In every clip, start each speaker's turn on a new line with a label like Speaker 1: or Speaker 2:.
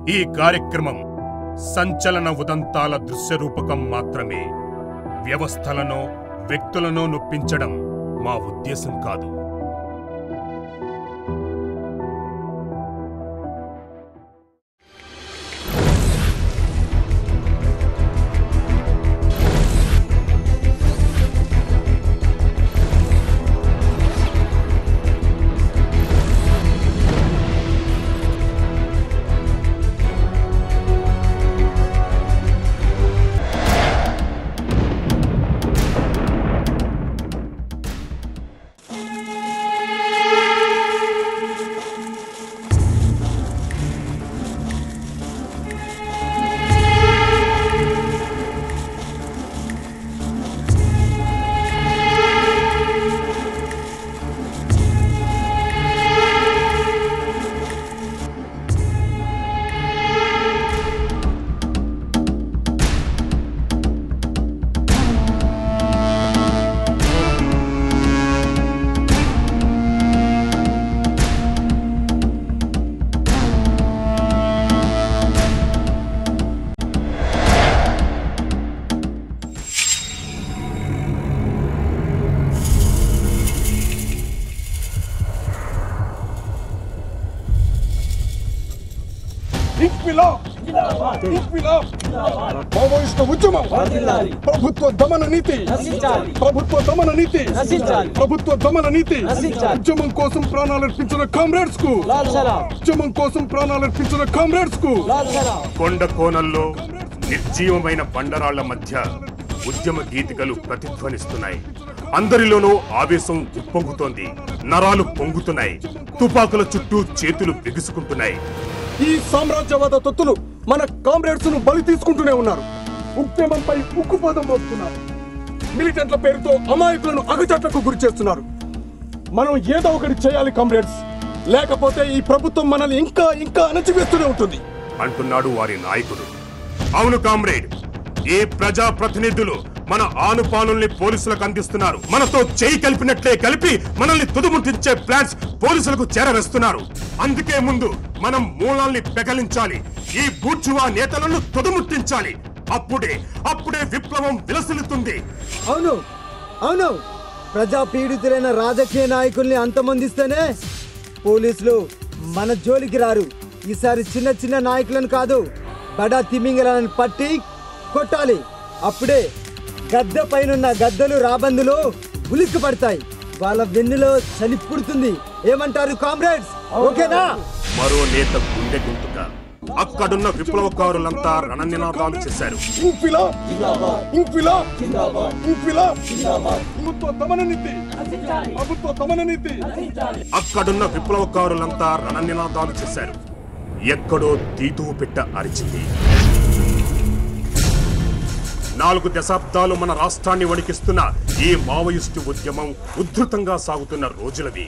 Speaker 1: ఈ కార్యక్రమం సంచలన ఉదంతాల దృశ్యరూపకం మాత్రమే. వ్యవస్థలను, వ్యక్తులను నొప్పించడం మా ఉద్దేశం కాదు.
Speaker 2: ప్రభుత్వ దమన నీతి, ప్రభుత్వ దమన నీతి. ఉద్యమం కోసం ప్రాణాలర్పించిన కామ్రేడ్స్ కు, ఉద్యమం కోసం ప్రాణాలర్పించిన కామ్రేడ్స్ కు.
Speaker 1: కొండ కోణంలో నిర్జీవమైన బండరాళ్ల మధ్య ఉద్యమ గీతికలు ప్రతిధ్వనిస్తున్నాయి. అందరిలోనూ ఆవేశం ఉప్పొంగుతోంది. నరాలు పొంగుతున్నాయి. తుపాకుల చుట్టూ చేతులు బిగుసుకుంటున్నాయి.
Speaker 2: ఈ సామ్రాజ్యవాద తొత్తులు మన కామ్రేడ్స్ ను బలి తీసుకుంటూనే ఉన్నారు. ఉద్యమంపై ఉక్కుపాదం మోపుతున్నారు. మిలిటెంట్ల పేరుతో అమాయకులను అగచాట్లకు గురి చేస్తున్నారు. మనం ఏదో ఒకటి చేయాలి కామ్రేడ్స్, లేకపోతే ఈ ప్రభుత్వం మనల్ని ఇంకా ఇంకా అణచివేస్తూనే ఉంటుంది
Speaker 1: అంటున్నాడు వారి నాయకుడు. అవును కామ్రేడ్, ఏ ప్రజా ప్రతినిధులు మన ఆనుపానుల్ని పోలీసులకు అందిస్తున్నారు. మనతో చేయి కలిపినట్లే కలిపి మనల్ని తుదుముట్టించే ప్లాన్స్ పోలీసులకు చేరవేస్తున్నారు. అందుకే ముందు మనం మూలాల్ని పెకలించాలి. ఈ బూర్జువా నేతలను తుదుముట్టించాలి. అప్పుడే విప్లవం విలసిల్లుతుంది.
Speaker 3: అవును అవును, ప్రజా పీడితులైన రాజకీయ నాయకుల్ని అంతమొందిస్తేనే పోలీసులు మన జోలికి రారు. ఈసారి చిన్న చిన్న నాయకులను కాదు, బడా తిమింగలను పట్టి కొట్టాలి. అప్పుడే గద్దె పైనున్న గద్దలు రాబందులు ఉలిక్కి పడతాయి. వాళ్ళ వెన్నులో చలి పుడుతుంది. ఏమంటారు కామ్రేడ్స్? ఓకేనా?
Speaker 1: మరో నేత గుండె గుంటుగా అక్కడున్న విప్లవకారులంతా రణనినాదాలు చేశారు. అక్కడున్న విప్లవకారులంతా రణనినాదాలు చేశారు. ఎక్కడో తీతువు పెట్ట అరిచింది. 4 దశాబ్దాలు మన రాష్ట్రాన్ని వణికిస్తున్న ఈ మావోయిస్టు ఉద్యమం ఉధృతంగా సాగుతున్న రోజులవి.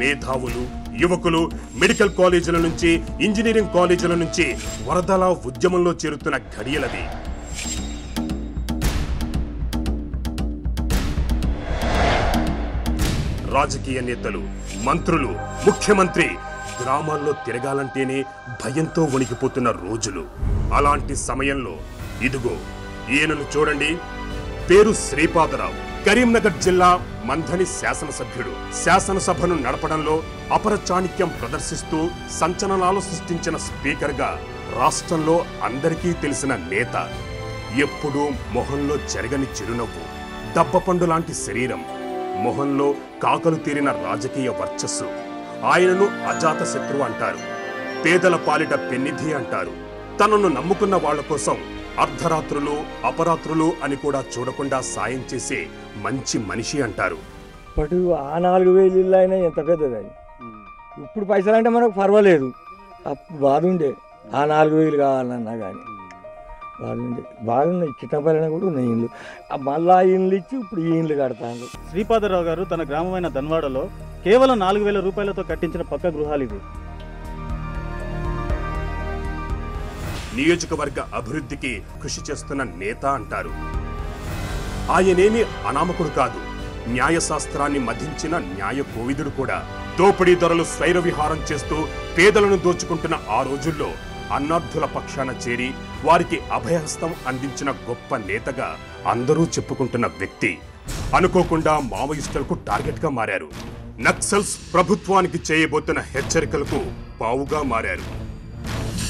Speaker 1: మేధావులు, యువకులు మెడికల్ కాలేజీల నుంచి, ఇంజనీరింగ్ కాలేజీల నుంచి వరదలా ఉద్యమంలో చేరుతున్న ఘడియలది. రాజకీయ నేతలు, మంత్రులు, ముఖ్యమంత్రి గ్రామాల్లో తిరగాలంటేనే భయంతో వణికిపోతున్న రోజులు. అలాంటి సమయంలో ఇదిగో ఈయనను చూడండి. పేరు శ్రీపాదరావు. కరీంనగర్ జిల్లా మంథని శాసనసభ్యుడు. శాసనసభను నడపడంలో అపర చాణిక్యం ప్రదర్శిస్తూ సంచలనాలు సృష్టించిన స్పీకర్గా రాష్ట్రంలో అందరికీ తెలిసిన నేత. ఎప్పుడూ మొహంలో చెరగని చిరునవ్వు, దబ్బపండు లాంటి శరీరం, మొహంలో కాకలు తీరిన రాజకీయ వర్చస్సు. ఆయనను అజాత శత్రువు అంటారు. పేదల పాలిట పెన్నిధి అంటారు. తనను నమ్ముకున్న వాళ్ల కోసం అర్ధరాత్రులు, అపరాత్రులు అని కూడా చూడకుండా సాయం చేసే మంచి మనిషి అంటారు.
Speaker 4: ఇప్పుడు ఆ 4000 ఇల్లు అయినా ఎంత పెద్దదని. ఇప్పుడు పైసలు అంటే మనకు పర్వాలేదు. అప్పుడు బాగుండే, ఆ 4000 కావాలన్నా కానీ బాగున్నాయి. చిట్టపల్లిన కూడా ఉన్నాయి ఇల్లు. మళ్ళా ఇల్లు ఇచ్చి ఇప్పుడు ఈ ఇల్లు కడతాను.
Speaker 5: శ్రీపాదరావు గారు తన గ్రామమైన ధన్వాడలో కేవలం 4000 రూపాయలతో కట్టించిన పక్క గృహాలు ఇవి.
Speaker 1: నియోజకవర్గ అభివృద్ధికి కృషి చేస్తున్న నేత అంటారు. ఆయనేమి అనామకుడు కాదు, న్యాయశాస్త్రాన్ని మధించిన న్యాయ కోవిదుడు కూడా. దోపిడీ ధరలు స్వైర విహారం చేస్తూ పేదలను దోచుకుంటున్న ఆ రోజుల్లో అన్నార్థుల పక్షాన చేరి వారికి అభయహస్తం అందించిన గొప్ప నేతగా అందరూ చెప్పుకుంటున్న వ్యక్తి అనుకోకుండా మావోయిస్టులకు టార్గెట్ గా మారారు. నక్సల్స్ ప్రభుత్వానికి చేయబోతున్న హెచ్చరికలకు పావుగా మారారు.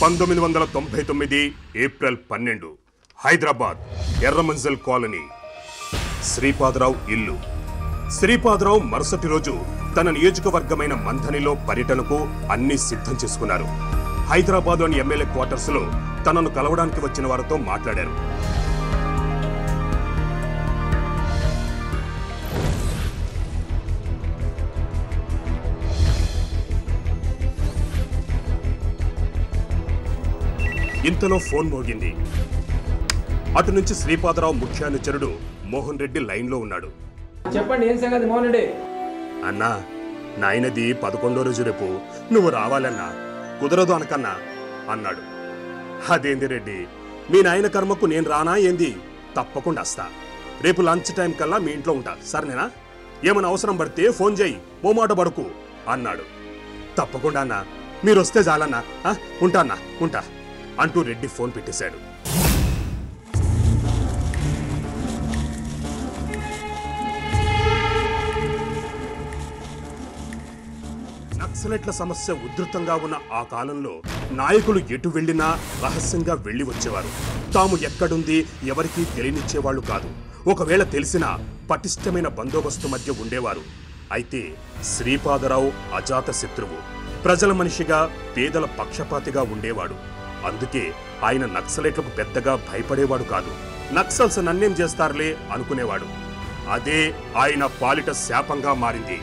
Speaker 1: 1999 ఏప్రిల్ 12 హైదరాబాద్ ఎర్రమంజల్ కాలనీ, శ్రీపాదరావు ఇల్లు. శ్రీపాదరావు మరుసటి రోజు తన నియోజకవర్గమైన మంథనిలో పర్యటనకు అన్ని సిద్ధం చేసుకున్నారు. హైదరాబాద్లోని ఎమ్మెల్యే క్వార్టర్స్ లో తనను కలవడానికి వచ్చిన వారితో మాట్లాడారు. ఇంతలో ఫోన్ మోగింది. అటు నుంచి శ్రీపాదరావు ముఖ్య అనుచరుడు మోహన్ రెడ్డి లైన్ లో ఉన్నాడు.
Speaker 5: చెప్పండి, ఏం సంగతి మోహన్ రెడ్డి?
Speaker 1: అన్నా, నాయనది 11వ రోజు రేపు, నువ్వు రావాలన్నా. కుదరదు అనకన్నా అన్నాడు. అదేంది రెడ్డి, మీ నాయన కర్మకు నేను రానా ఏంది? తప్పకుండా వస్తా. రేపు లంచ్ టైం కల్లా మీ ఇంట్లో ఉంటా, సరేనా? ఏమైనా అవసరం పడితే ఫోన్ చేయి, మోమాట పడుకు అన్నాడు. తప్పకుండా అన్నా, మీరు వస్తే చాలన్నా, ఉంటా అన్నా, ఉంటా అంటూ రెడ్డి ఫోన్ పెట్టేశాడు. నక్సలైట్ల సమస్య ఉధృతంగా ఉన్న ఆ కాలంలో నాయకులు ఎటు వెళ్లినా రహస్యంగా వెళ్లి వచ్చేవారు. తాము ఎక్కడుంది ఎవరికీ తెలియనిచ్చేవాళ్లు కాదు. ఒకవేళ తెలిసినా పటిష్టమైన బందోబస్తు మధ్య ఉండేవారు. అయితే శ్రీపాదరావు అజాత శత్రువు, ప్రజల మనిషిగా, పేదల పక్షపాతిగా ఉండేవాడు. అందుకే ఆయన నక్సలైట్లకు పెద్దగా భయపడేవాడు కాదు. నక్సల్స్ నన్నేం చేస్తారులే అనుకునేవాడు. అదే ఆయన పాలిట శాపంగా మారింది.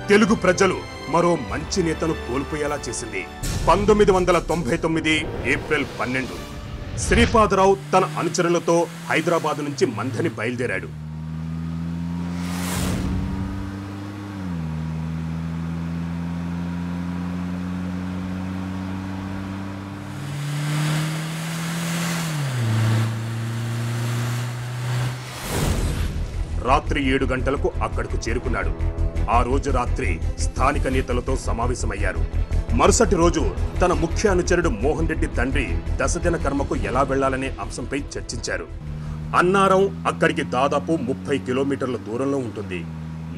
Speaker 1: తెలుగు ప్రజలు మరో మంచి నేతను కోల్పోయేలా చేసింది. 1999 ఏప్రిల్ 12 శ్రీపాదరావు తన అనుచరులతో హైదరాబాద్ నుంచి మంథని బయలుదేరాడు. రాత్రి 7 గంటలకు అక్కడకు చేరుకున్నాడు. ఆ రోజు రాత్రి స్థానిక నేతలతో సమావేశమయ్యారు. మరుసటి రోజు తన ముఖ్య అనుచరుడు మోహన్ రెడ్డి తండ్రి దశదిన కర్మకు ఎలా వెళ్లాలనే అంశంపై చర్చించారు. అన్నారం అక్కడికి దాదాపు 30 కిలోమీటర్ల దూరంలో ఉంటుంది.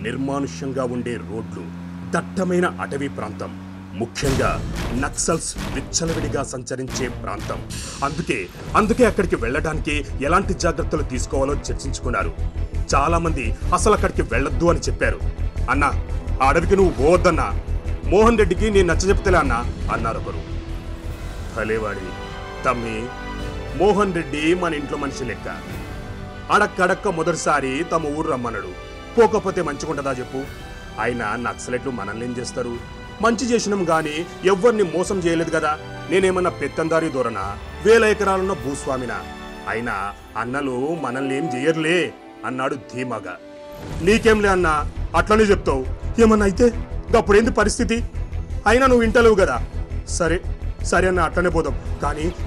Speaker 1: నిర్మానుష్యంగా ఉండే రోడ్లు, దట్టమైన అటవీ ప్రాంతం, ముఖ్యంగా నక్సల్స్ విచ్చలవిడిగా సంచరించే ప్రాంతం. అందుకే అక్కడికి వెళ్లడానికి ఎలాంటి జాగ్రత్తలు తీసుకోవాలో చర్చించుకున్నారు. చాలా మంది అసలు అక్కడికి వెళ్లొద్దు అని చెప్పారు. అన్నా, ఆ అడవికి నువ్వు పోవద్దన్నా, మోహన్ రెడ్డికి నేను నచ్చజెప్తలే అన్నా అన్నారు ఒకరు. భలేవాడి తమ్మి, మోహన్ రెడ్డి మన ఇంట్లో మనిషి లెక్క. అడక్కడక్క మొదటిసారి తమ ఊరు రమ్మన్నాడు. పోకపోతే మంచిగుంటదా చెప్పు? ఆయన నక్సలైట్లు మనల్ని ఏం చేస్తారు? మంచి చేసినాం గాని ఎవ్వరిని మోసం చేయలేదు కదా. నేనేమన్నా పెత్తందారీ దూరనా, 1000 ఎకరాలున్న భూస్వామినా? అయినా అన్నలు మనల్ని ఏం చెయ్యర్లే అన్నాడు ధీమాగా. నీకేంలే అన్నా, అట్లనే చెప్తావు. ఏమన్నా అయితే అప్పుడేంది పరిస్థితి? అయినా నువ్వు ఇంటలేవు కదా. సరే అన్న, అట్లనే పోదాం.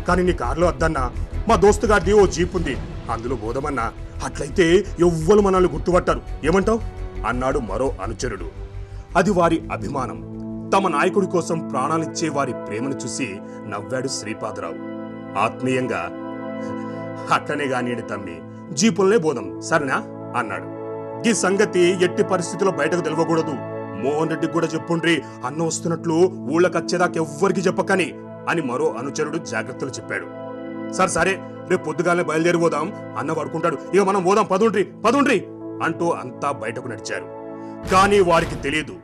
Speaker 1: కానీ నీ కారులో వద్దన్నా, మా దోస్తు గారిది ఓ జీప్ ఉంది, అందులో పోదామన్నా. అట్లయితే ఎవ్వరు మనల్ని గుర్తుపట్టారు, ఏమంటావు అన్నాడు మరో అనుచరుడు. అది వారి అభిమానం. తమ నాయకుడి కోసం ప్రాణాలిచ్చే వారి ప్రేమను చూసి నవ్వాడు శ్రీపాదరావు ఆత్మీయంగా. అట్లనే గానీయండి తమ్మి, జీపుల్నే పోదాం సరేనా అన్నాడు. ఈ సంగతి ఎట్టి పరిస్థితుల్లో బయటకు తెలియకూడదు. మోహన్ రెడ్డికి కూడా చెప్పుండ్రి, అన్న వస్తున్నట్లు ఊళ్ళకచ్చేదాకెవ్వరికి చెప్పకని అని మరో అనుచరుడు జాగ్రత్తలు చెప్పాడు. సరే రేపు పొద్దుగానే బయలుదేరిపోదాం, అన్న పడుకుంటాడు, ఇక మనం పోదాం, పదుండ్రి అంటూ అంతా బయటకు నడిచారు. కానీ వారికి తెలియదు,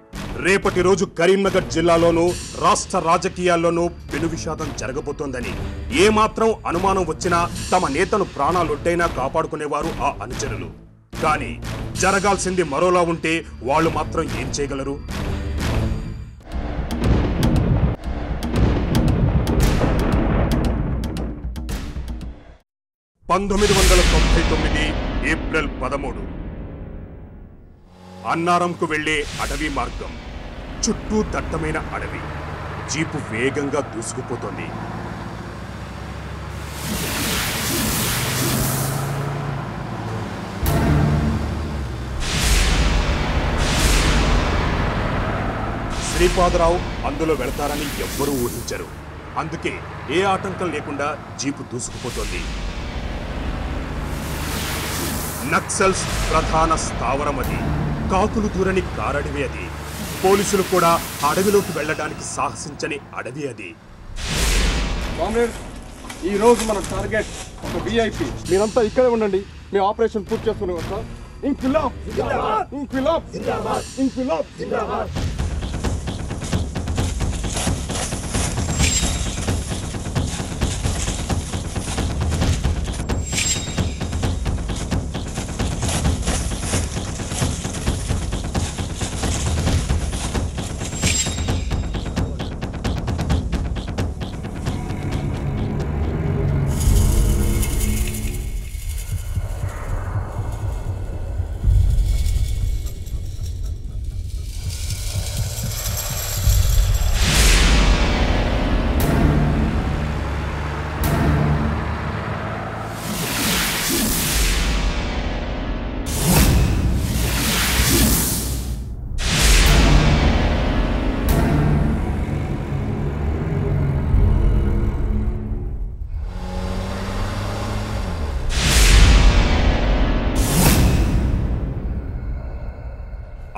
Speaker 1: రేపటి రోజు కరీంనగర్ జిల్లాలోనూ రాష్ట్ర రాజకీయాల్లోనూ పెను విషాదం జరగబోతోందని. ఏమాత్రం అనుమానం వచ్చినా తమ నేతను ప్రాణాలొడ్డైనా కాపాడుకునేవారు ఆ అనుచరులు. కానీ జరగాల్సింది మరోలా ఉంటే వాళ్ళు మాత్రం ఏం చేయగలరు? ఏప్రిల్ 13 అన్నారంకు వెళ్లే అటవీ మార్గం. చుట్టూ దట్టమైన అడవి. జీపు వేగంగా దూసుకుపోతోంది. శ్రీపాదరావు అందులో వెళతారని ఎవ్వరూ ఊహించరు. అందుకే ఏ ఆటంకం లేకుండా జీపు దూసుకుపోతోంది. నక్సల్స్ ప్రధాన స్థావరం అది. కాకులు దూరని కారడవి అది. పోలీసులు కూడా అడవిలోకి వెళ్ళడానికి సాహసించని అడవి అది.
Speaker 2: ఈ రోజు మన టార్గెట్ ఒక విఐపి. మీరంతా ఇక్కడే ఉండండి, మీ ఆపరేషన్ పూర్తి చేసుకుని వస్తాం. ఇంక్విలాబ్ జిందాబాద్, ఇంక్విలాబ్ జిందాబాద్, ఇంక్విలాబ్ జిందాబాద్.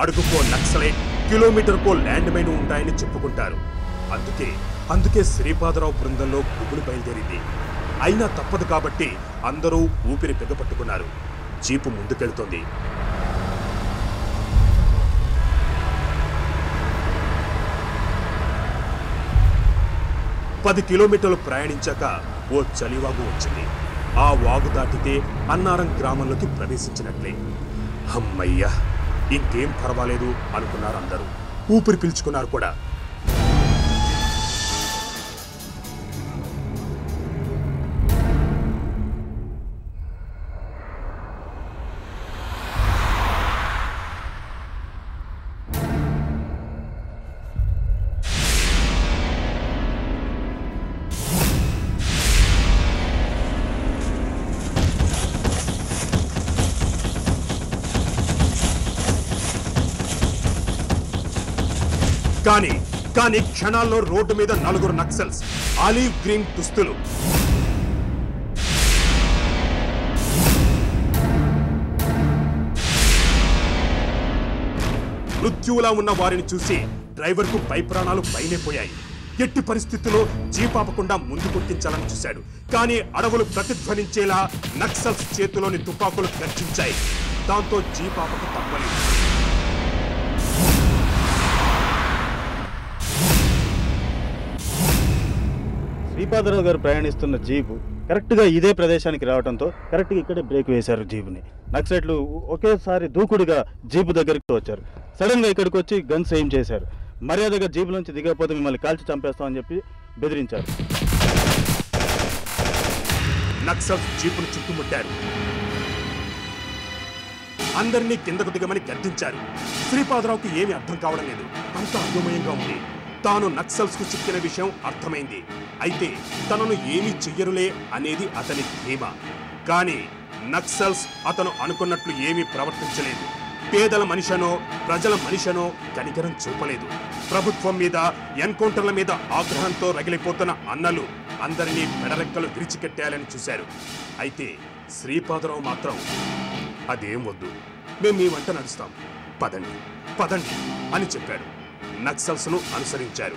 Speaker 1: అడుగుకో నక్సలైట్, కిలోమీటర్కో ల్యాండ్ మైన్ ఉంటాయని చెప్పుకుంటారు. అందుకే శ్రీపాదరావు బృందంలో గుబులు బయలుదేరింది. అయినా తప్పదు కాబట్టి అందరూ ఊపిరి బిగపట్టుకున్నారు. జీపు ముందుకెళ్తోంది. పది కిలోమీటర్లు ప్రయాణించాక ఓ చలివాగు వచ్చింది. ఆ వాగు దాటితే అన్నారం గ్రామంలోకి ప్రవేశించినట్లే. అమ్మయ్యా, ఇంకేం పర్వాలేదు అనుకున్నారు అందరూ. ఊపిరి పీల్చుకున్నారు కూడా. కానీ క్షణాల్లో రోడ్డు మీద నలుగురు నక్సల్స్, ఆలివ్ గ్రీన్ దుస్తులు. మృత్యువులా ఉన్న వారిని చూసి డ్రైవర్కు పై ప్రాణాలు పైనే పోయాయి. ఎట్టి పరిస్థితుల్లో జీపాపకుండా ముందు కొట్టించాలని చూశాడు. కానీ అడవులు ప్రతిధ్వనించేలా నక్సల్స్ చేతిలోని తుపాకులు గర్జించాయి. దాంతో జీపాపకు తప్పలేదు.
Speaker 6: శ్రీపాదరావు గారు ప్రయాణిస్తున్న జీపు కరెక్ట్గా ఇదే ప్రదేశానికి రావడంతో కరెక్ట్గా ఇక్కడే బ్రేక్ వేశారు జీపుని. నక్సలైట్లు ఒకేసారి దూకుడుగా జీపు దగ్గరికి వచ్చారు. సడన్గా ఇక్కడికి వచ్చి గన్స్ ఎయిమ్ చేశారు. మర్యాదగా జీపు నుంచి దిగకపోతే మిమ్మల్ని కాల్చి చంపేస్తామని చెప్పి బెదిరించారు.
Speaker 1: నక్సల్స్ జీపును చుట్టుముట్టారు. అందరినీ కిందకు దిగమని గర్జించారు. శ్రీపాదరావుకి ఏమీ అర్థం కావడం లేదు. అంత అయోమయంగా ఉంది. తాను నక్సల్స్ కు చిక్కిన విషయం అర్థమైంది. అయితే తనను ఏమీ చెయ్యరులే అనేది అతని ధీమా. కానీ నక్సల్స్ అతను అనుకున్నట్లు ఏమీ ప్రవర్తించలేదు. పేదల మనిషనో ప్రజల మనిషనో కనికరం చూపలేదు. ప్రభుత్వం మీద, ఎన్కౌంటర్ల మీద ఆగ్రహంతో రగిలిపోతున్న అన్నలు అందరినీ పెడరెక్కలు విరిచికెట్టాలని చూశారు. అయితే శ్రీపాదరావు మాత్రం అదేం వద్దు, మేము మీ వంట నడుస్తాం, పదండి పదండి అని చెప్పాడు. నక్సల్స్ను అనుసరించారు.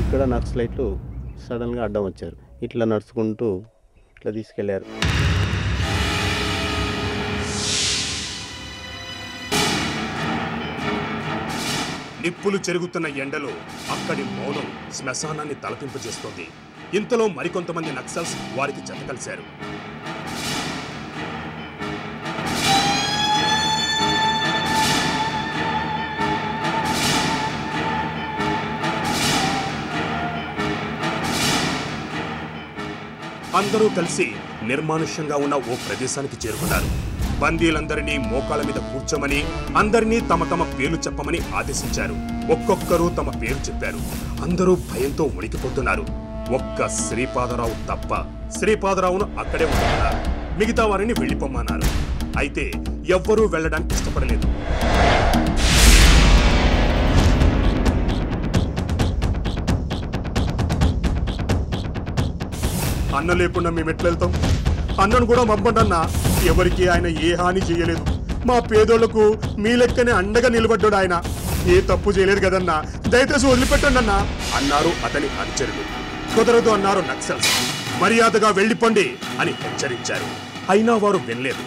Speaker 6: ఇక్కడ నక్సలైట్లు సడన్గా అడ్డం వచ్చారు. ఇట్లా నడుచుకుంటూ ఇట్లా తీసుకెళ్లారు.
Speaker 1: నిప్పులు చెరుగుతున్న ఎండలో అక్కడి మౌనం శ్మశానాన్ని తలపింపజేస్తోంది. ఇంతలో మరికొంతమంది నక్సల్స్ వారికి జత కలిశారు. అందరూ కలిసి నిర్మానుష్యంగా ఉన్న ఓ ప్రదేశానికి చేరుకున్నారు. బందీలందరినీ మోకాళ్ళ మీద కూర్చోమని, అందరినీ తమ తమ పేర్లు చెప్పమని ఆదేశించారు. ఒక్కొక్కరు తమ పేరు చెప్పారు. అందరూ భయంతో ఉనికిపోతున్నారు. ఒక్క శ్రీపాదరావు తప్ప. శ్రీపాదరావును అక్కడే ఉంటున్నారు. మిగతా వారిని వెళ్ళిపోమన్నారు. అయితే ఎవ్వరూ వెళ్ళడానికి ఇష్టపడలేదు. అన్న లేకుండా మేము ఎట్లా వెళ్తాం? అన్నను కూడా పంపండన్నా. ఎవరికి ఆయన ఏ హాని చేయలేదు. మా పేదోళ్లకు మీ లెక్కనే అండగా నిలబడ్డాడు ఆయన. ఏ తప్పు చేయలేదు కదన్నా, దయచేసి వదిలిపెట్టండి అన్నా అన్నారు అతని అనుచరులు. కుదరదు అన్నారు నక్సల్స్. మర్యాదగా వెళ్ళిపోండి అని హెచ్చరించారు. అయినా వారు వినలేదు.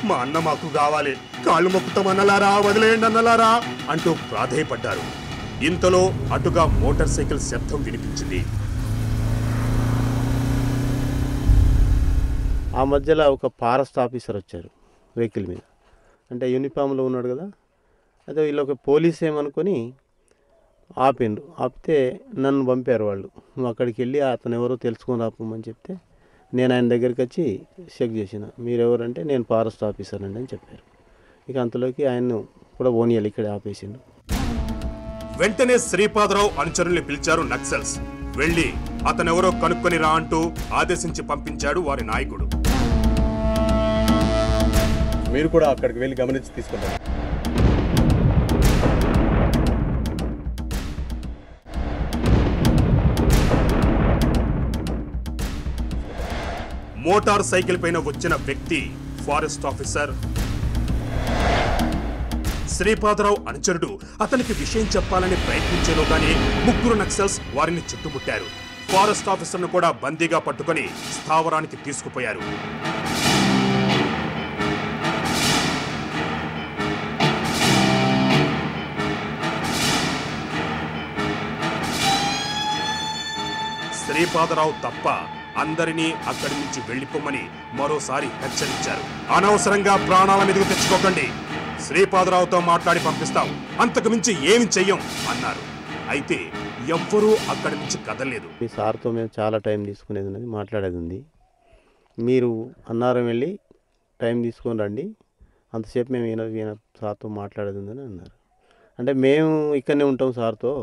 Speaker 1: మా అన్న మాకు కావాలి, కాళ్ళు మొక్కుతాం అన్నలారా, వదిలేయండి అన్నలారా అంటూ ప్రాధేయపడ్డారు. ఇంతలో అటుగా మోటార్ సైకిల్ శబ్దం వినిపించింది.
Speaker 6: ఆ మధ్యలో ఒక ఫారెస్ట్ ఆఫీసర్ వచ్చారు వెహికల్ మీద. అంటే యూనిఫామ్లో ఉన్నాడు కదా, అదే వీళ్ళు ఒక పోలీస్ ఏమనుకొని ఆపిండు. ఆపితే నన్ను పంపారు వాళ్ళు. నువ్వు అక్కడికి వెళ్ళి అతను ఎవరో తెలుసుకొని రాపమని చెప్తే నేను ఆయన దగ్గరికి వచ్చి చెక్ చేసిన. మీరెవరంటే నేను ఫారెస్ట్ ఆఫీసర్ అండి అని చెప్పారు. ఇక అంతలోకి ఆయన్ను కూడా ఓనియాలి ఇక్కడ ఆపేసిండు.
Speaker 1: వెంటనే శ్రీపాదరావు అనుచరుల్ని పిలిచారు నక్సల్స్. వెళ్ళి అతనెవరో కనుక్కొని రా అంటూ ఆదేశించి పంపించాడు వారి నాయకుడు.
Speaker 2: మీరు కూడా అక్కడికి వెళ్ళి గమనించి తీసుకుంటారు.
Speaker 1: మోటార్ సైకిల్ పైన వచ్చిన వ్యక్తి ఫారెస్ట్ ఆఫీసర్. శ్రీపాదరావు అనుచరుడు అతనికి విషయం చెప్పాలని ప్రయత్నించేలోగానే ముగ్గురు నక్సల్స్ వారిని చుట్టుముట్టారు. ఫారెస్ట్ ఆఫీసర్ను కూడా బందీగా పట్టుకొని స్థావరానికి తీసుకుపోయారు. శ్రీపాదరావు తప్ప అందరినీ అక్కడి నుంచి వెళ్లిపోమని మరోసారి హెచ్చరించారు. అనవసరంగా ప్రాణాల మీదకు తెచ్చుకోకండి, శ్రీపాదరావుతో మాట్లాడి పంపిస్తాం, అంతకు మించి ఏమి చెయ్యం అన్నారు. అయితే ఎవ్వరూ అక్కడి నుంచి కదలలేదు.
Speaker 6: మీ సార్తో మేము చాలా టైం తీసుకునేది ఉన్నది, మాట్లాడేది ఉంది. మీరు అన్నారం వెళ్ళి టైం తీసుకొని రండి, అంతసేపు మేము ఈయన సార్తో మాట్లాడేది ఉందని అన్నారు. అంటే మేము ఇక్కడనే ఉంటాం సార్తో,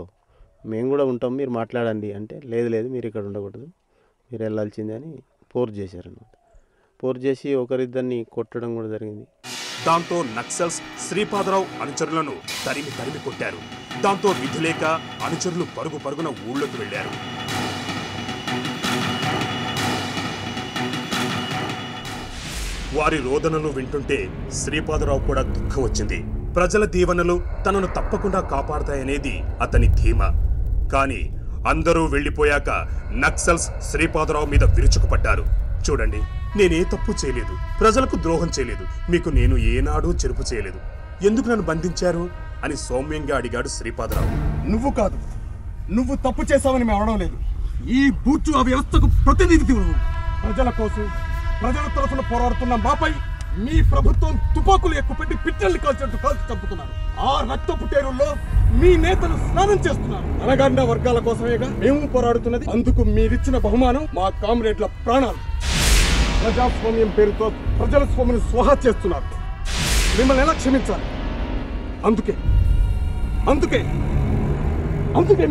Speaker 6: మేము కూడా ఉంటాం, మీరు మాట్లాడండి అంటే లేదు మీరు ఇక్కడ ఉండకూడదు, మీరు వెళ్ళాల్సిందే అని ఫోర్స్ చేశారన్నమాట. ఫోర్స్ చేసి ఒకరిద్దరిని కొట్టడం కూడా జరిగింది.
Speaker 1: దాంతో నక్సల్స్ శ్రీపాదరావు అనుచరులను తరిమి కొట్టారు. దాంతో విధి లేక అనుచరులు పరుగున ఊళ్ళోకి వెళ్లారు. వారి రోదనలు వింటుంటే శ్రీపాదరావు కూడా దుఃఖం వచ్చింది. ప్రజల దీవెనలు తనను తప్పకుండా కాపాడతాయనేది అతని ధీమా. కానీ అందరూ వెళ్లిపోయాక నక్సల్స్ శ్రీపాదరావు మీద విరుచుకుపడ్డారు. చూడండి, నేనే తప్పు చేయలేదు, ప్రజలకు ద్రోహం చేయలేదు, మీకు నేను ఏనాడూ చెరుపు చేయలేదు, ఎందుకు నన్ను బంధించారు అని సౌమ్యంగా అడిగాడు శ్రీపాదరావు.
Speaker 2: నువ్వు కాదు, నువ్వు తప్పు చేశావని మేము అనడం లేదు. ఈ బూచు ఆ వ్యవస్థకు ప్రతినిధి. ప్రజల కోసం, ప్రజల తరఫున పోరాడుతున్న మాపై మీ ప్రభుత్వం తుపాకులు ఎక్కుపెట్టి పిట్టల్ని కాల్చి చంపుతున్నారు. ఆ రక్తపు టేరుల్లో మీ నేతలు స్నానం చేస్తున్నారు. అనగారిన వర్గాల కోసమేగా మేము పోరాడుతున్నది. అందుకు మీరిచ్చిన బహుమానం మా కామ్రేడ్ల ప్రాణాలు. ప్రజాస్వామ్యం పేరుతో ప్రజల స్వామిని స్వాహా చేస్తున్నారు. మిమ్మల్ని ఎలా క్షమించాలి? అందుకే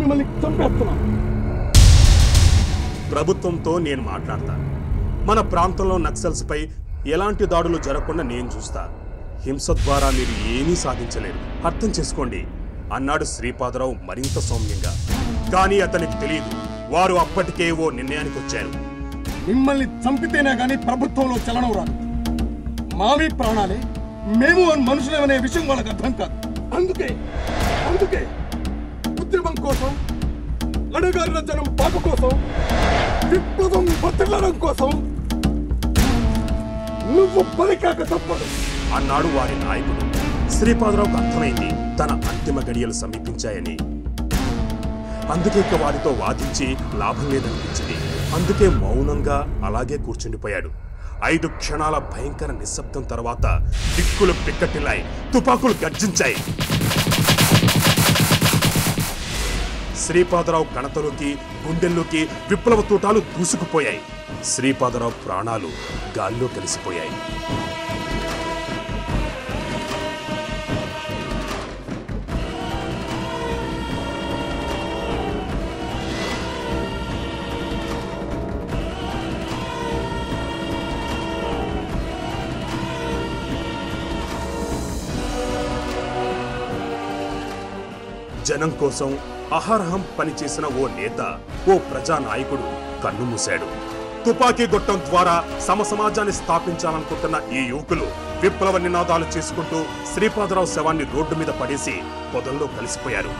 Speaker 2: మిమ్మల్ని చంపేస్తున్నాను.
Speaker 1: ప్రభుత్వంతో నేను మాట్లాడతాను. మన ప్రాంతంలో నక్సల్స్ పై ఎలాంటి దాడులు జరగకుండా నేను చూస్తా. హింస ద్వారా మీరు ఏమీ సాధించలేరు, అర్థం చేసుకోండి అన్నాడు శ్రీపాదరావు మరింత సౌమ్యంగా. కానీ అతనికి తెలియదు, వారు అప్పటికే ఓ నిర్ణయానికి వచ్చారు.
Speaker 2: మిమ్మల్ని చంపితేనే గానీ ప్రభుత్వంలో చలనం రాదు. మావి ప్రాణాలే, మేము మనుషులేమనే విషయం వాళ్ళకి అర్థం కాదు. అందుకే ఉద్యమం కోసం, అడగారిన జనం పాక కోసం, విప్లవం వర్తిల్లడం కోసం నువ్వు పలికాక తప్పదు
Speaker 1: అన్నాడు వారి నాయకుడు. శ్రీపాదరావుకు అర్థమైంది తన అంతిమ గడియలు సమీపించాయని. అందుకే వారితో వాదించి లాభం లేదనిపించింది. అందుకే మౌనంగా అలాగే కూర్చుండిపోయాడు. 5 క్షణాల భయంకర నిశ్శబ్దం తర్వాత దిక్కులు పిక్కటిల్లాయి, తుపాకులు గర్జించాయి. శ్రీపాదరావు కణతలోకి, గుండెల్లోకి విప్లవ తూటాలు దూసుకుపోయాయి. శ్రీపాదరావు ప్రాణాలు గాల్లో కలిసిపోయాయి. జనం కోసం అహర్హం పనిచేసిన ఓ నేత, ఓ ప్రజానాయకుడు కన్ను మూశాడు. తుపాకీ గొట్టం ద్వారా సమసమాజాన్ని స్థాపించాలనుకుంటున్న ఈ యువకులు విప్లవ నినాదాలు చేసుకుంటూ శ్రీపాదరావు శవాన్ని రోడ్డు మీద పడేసి పొదల్లో కలిసిపోయారు.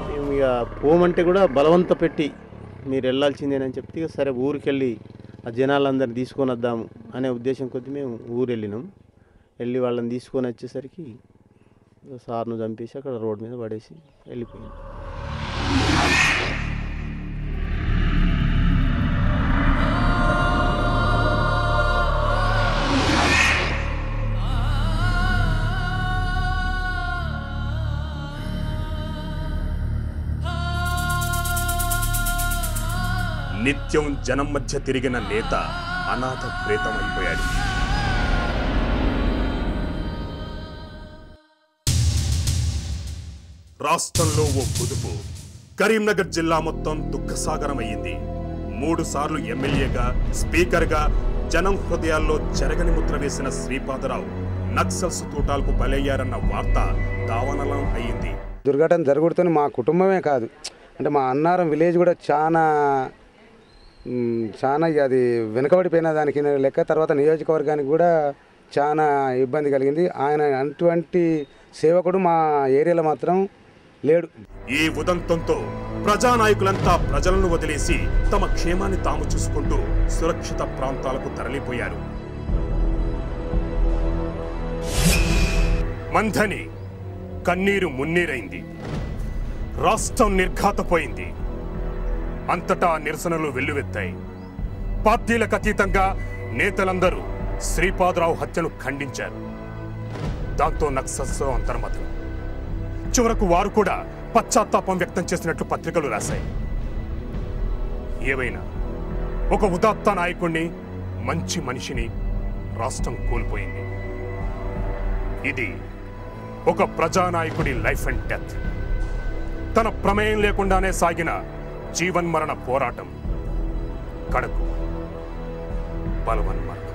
Speaker 7: మేము ఇక పోమంటే కూడా బలవంత పెట్టి మీరు వెళ్ళాల్సిందేనని చెప్తే ఇక సరే ఊరికెళ్ళి ఆ జనాలందరిని తీసుకొని వద్దాము అనే ఉద్దేశం కొద్దీ మేము ఊరు వెళ్ళినాం. వెళ్ళి వాళ్ళని తీసుకొని వచ్చేసరికి సార్ను చంపేసి అక్కడ రోడ్డు మీద పడేసి వెళ్ళిపోయింది.
Speaker 1: నిత్యం జనం మధ్య తిరిగిన నేత అనాథ ప్రేతమైపోయాడు. రాష్ట్రంలో ఓ కుదుపు. కరీంనగర్ జిల్లా మొత్తం దుఃఖసాగరమయ్యింది. 3 సార్లు ఎమ్మెల్యేగా, స్పీకర్గా జనం హృదయాల్లో చెరగని ముద్ర వేసిన శ్రీపాదరావు నక్సల్స్ తూటాలకు బలయ్యారన్న వార్త దావానలం అయ్యింది.
Speaker 8: దుర్ఘటన జరుగుతున్న మా కుటుంబమే కాదు, అంటే మా అన్నారం విలేజ్ కూడా చాలా అది వెనుకబడిపోయిన దానికి లెక్క. తర్వాత నియోజకవర్గానికి కూడా చాలా ఇబ్బంది కలిగింది. ఆయన అటువంటి సేవకుడు మా ఏరియాలో మాత్రం లేడు.
Speaker 1: ఈ ఉదంతంతో ప్రజానాయకులంతా ప్రజలను వదిలేసి తమ క్షేమాన్ని తాము చూసుకుంటూ సురక్షిత ప్రాంతాలకు తరలిపోయారు. మంథని కన్నీరు మున్నీరైంది. రాష్ట్రం నిర్ఘాతపోయింది. అంతటా నిరసనలు వెల్లువెత్తాయి. పార్టీలకు అతీతంగా నేతలందరూ శ్రీపాదరావు హత్యను ఖండించారు. దాంతో నక్సల్స్ అంతర్మతం. చివరకు వారు కూడా పశ్చాత్తాపం వ్యక్తం చేసినట్లు పత్రికలు రాశాయి. ఏవైనా ఒక ఉదాత్త నాయకుణ్ణి, మంచి మనిషిని రాష్ట్రం కోల్పోయింది. ఇది ఒక ప్రజానాయకుడి లైఫ్ అండ్ డెత్. తన ప్రమేయం లేకుండానే సాగిన జీవన్మరణ పోరాటం కడకు బలవన్మరణ.